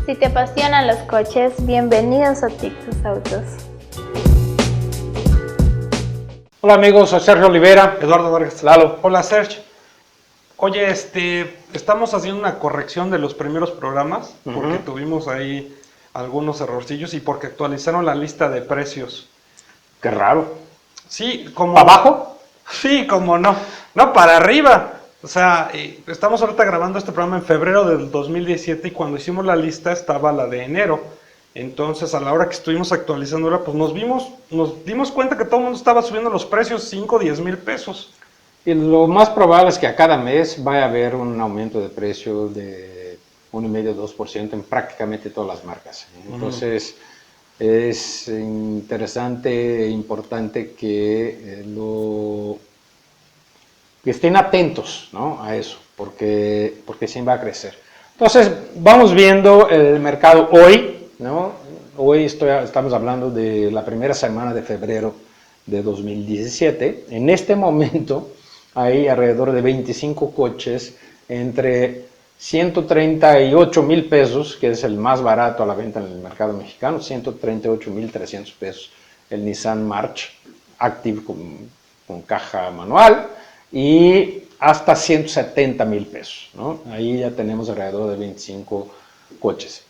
Si te apasionan los coches, bienvenidos a Tictus Autos. Hola amigos, soy Sergio Olivera. Eduardo Vargas. Lalo. Hola Sergio. Oye, estamos haciendo una corrección de los primeros programas porque tuvimos ahí algunos errorcillos y porque actualizaron la lista de precios. Qué raro. Sí, como... ¿Para abajo? Sí, como no. No, para arriba. O sea, estamos ahorita grabando este programa en febrero del 2017 y cuando hicimos la lista estaba la de enero. Entonces, a la hora que estuvimos actualizándola, pues nos dimos cuenta que todo el mundo estaba subiendo los precios 5 o 10 mil pesos. Y lo más probable es que a cada mes vaya a haber un aumento de precio de 1,5-2% en prácticamente todas las marcas. Entonces, es interesante e importante que que estén atentos, ¿no?, a eso, porque sí va a crecer. Entonces, vamos viendo el mercado hoy, ¿no? Hoy estamos hablando de la primera semana de febrero de 2017. En este momento hay alrededor de 25 coches entre 138,000 pesos, que es el más barato a la venta en el mercado mexicano, 138,300 pesos el Nissan March Active con caja manual, y hasta 170,000 pesos, ¿no? Ahí ya tenemos alrededor de 25 coches.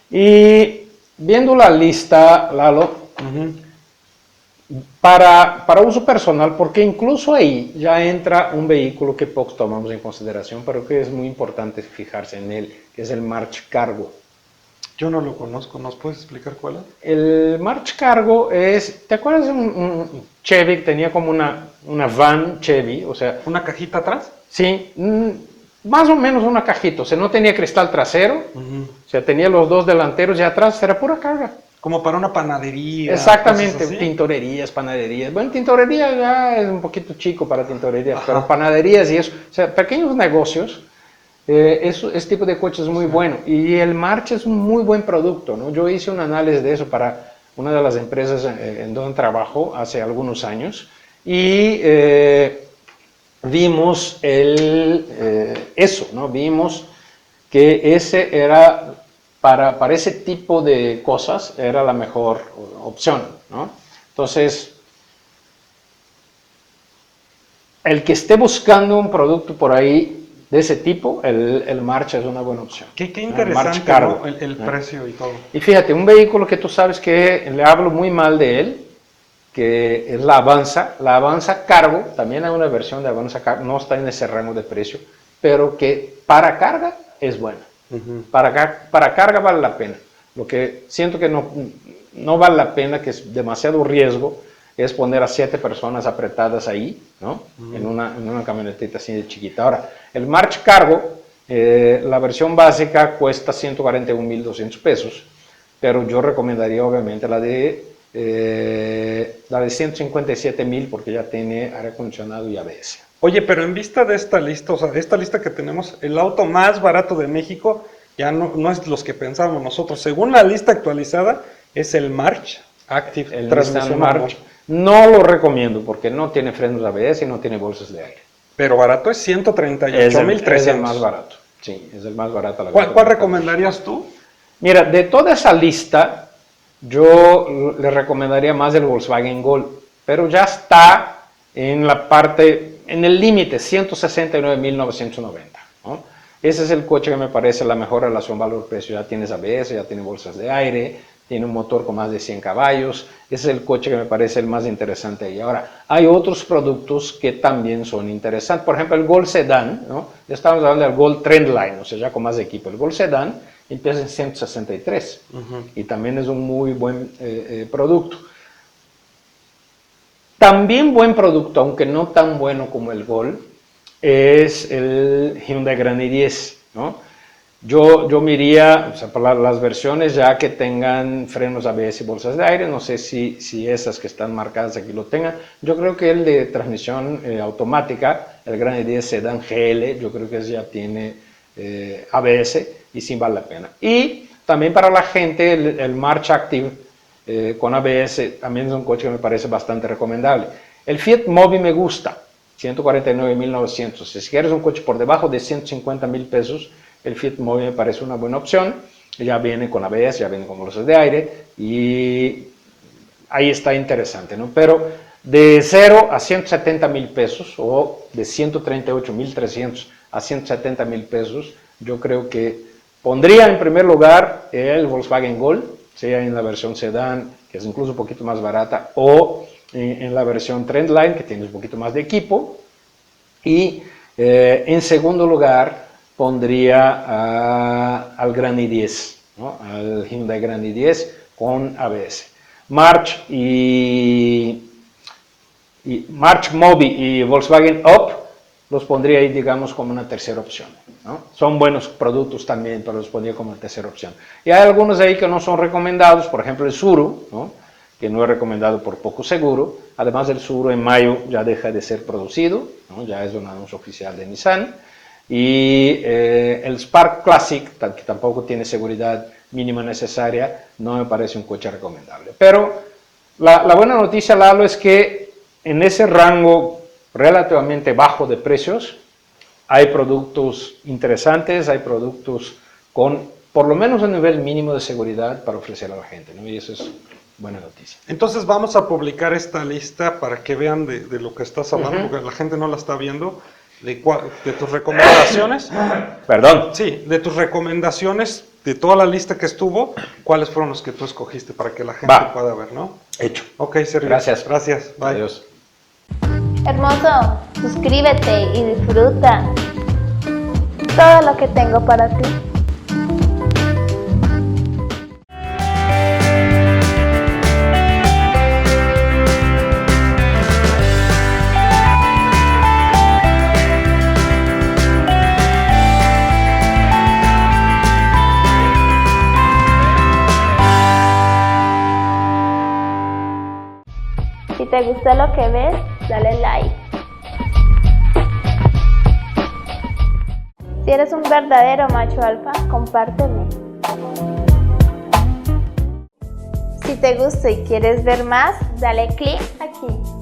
Y viendo la lista, Lalo, para uso personal, porque incluso ahí ya entra un vehículo que pocos tomamos en consideración, pero que es muy importante fijarse en él, que es el March Cargo. Yo no lo conozco, ¿nos puedes explicar cuál es? El March Cargo es, ¿te acuerdas de un Chevy que tenía como una van Chevy? O sea, ¿Una cajita atrás? Sí, más o menos una cajita, o sea, no tenía cristal trasero, o sea, tenía los dos delanteros y atrás era pura carga. Como para una panadería. Exactamente, tintorerías, panaderías. Bueno, tintorería ya es un poquito chico para tintorerías, pero panaderías y eso, o sea, pequeños negocios, ese tipo de coche es muy bueno. Y el March es un muy buen producto, ¿no? Yo hice un análisis de eso para una de las empresas en donde trabajo hace algunos años y vimos eso, ¿no? Vimos que ese era, para ese tipo de cosas, era la mejor opción, ¿no? Entonces, el que esté buscando un producto por ahí de ese tipo, el March es una buena opción. Qué interesante, ¿no? El precio y todo. Y fíjate, un vehículo que tú sabes que le hablo muy mal de él, que es la Avanza Cargo. También hay una versión de Avanza Cargo, no está en ese rango de precio, pero que para carga es buena. Para carga vale la pena. Lo que siento que no vale la pena, que es demasiado riesgo, es poner a 7 personas apretadas ahí, ¿no? En una camionetita así de chiquita. Ahora, el March Cargo, la versión básica cuesta 141,200 pesos, pero yo recomendaría obviamente la de 157,000 porque ya tiene aire acondicionado y ABS. Oye, pero en vista de esta lista, o sea, de esta lista que tenemos, el auto más barato de México ya no es los que pensábamos nosotros. Según la lista actualizada, es el March Active. El Nissan March. No lo recomiendo porque no tiene frenos ABS y no tiene bolsas de aire. Pero barato es 138,300. Es el más barato. Sí, es el más barato. ¿Cuál recomendarías tú? Mira, de toda esa lista, yo le recomendaría más el Volkswagen Gol, pero ya está en la parte, en el límite, 169,990, ¿no? Ese es el coche que me parece la mejor relación valor-precio. Ya tienes ABS, ya tiene bolsas de aire, tiene un motor con más de 100 caballos. Ese es el coche que me parece el más interesante ahí. Ahora, hay otros productos que también son interesantes. Por ejemplo, el Gol Sedán, ¿no? Ya estamos hablando del Gol Trendline, o sea, ya con más equipo. El Gol Sedán empieza en 163 y también es un muy buen producto. También buen producto, aunque no tan bueno como el Gol, es el Hyundai Grand i10, ¿no? Yo me iría, o sea, por las versiones ya que tengan frenos ABS y bolsas de aire. No sé si esas que están marcadas aquí lo tengan. Yo creo que el de transmisión automática, el Grand i10 Sedan GL, yo creo que ese ya tiene ABS y sí vale la pena. Y también para la gente, el March Active con ABS también es un coche que me parece bastante recomendable. El Fiat Mobi me gusta, 149,900. Si quieres un coche por debajo de 150,000 pesos, el Fiat Mobi me parece una buena opción. ya viene con ABS, ya viene con bolsas de aire y ahí está interesante, ¿no? Pero de 0 a 170 mil pesos o de 138.300 a 170 mil pesos, yo creo que pondría en primer lugar el Volkswagen Gol, sea en la versión sedán, que es incluso un poquito más barata, o en la versión Trendline, que tiene un poquito más de equipo. Y en segundo lugar pondría al Grand i10, ¿no? Al Hyundai Grand i10 con ABS. March Mobi y Volkswagen Up los pondría ahí, digamos, como una tercera opción, ¿no? Son buenos productos también, pero los pondría como tercera opción. Y hay algunos ahí que no son recomendados, por ejemplo el Tsuru, ¿no? Que no es recomendado por poco seguro. Además el Tsuru en mayo ya deja de ser producido, ¿no? Ya es un anuncio oficial de Nissan. Y el Spark Classic, que tampoco tiene seguridad mínima necesaria, no me parece un coche recomendable. Pero la buena noticia, Lalo, es que en ese rango relativamente bajo de precios hay productos interesantes, hay productos con por lo menos un nivel mínimo de seguridad para ofrecer a la gente, ¿no? Y eso es buena noticia. Entonces vamos a publicar esta lista para que vean de lo que estás hablando, porque la gente no la está viendo, de tus recomendaciones. Perdón. Sí, de tus recomendaciones, de toda la lista que estuvo, ¿cuáles fueron los que tú escogiste para que la gente pueda ver, ¿no? Hecho. Ok, Sergio. Gracias. Gracias. Bye. Adiós. Hermoso, suscríbete y disfruta todo lo que tengo para ti. Si te gustó lo que ves, dale like. Si eres un verdadero macho alfa, compárteme. Si te gusta y quieres ver más, dale clic aquí.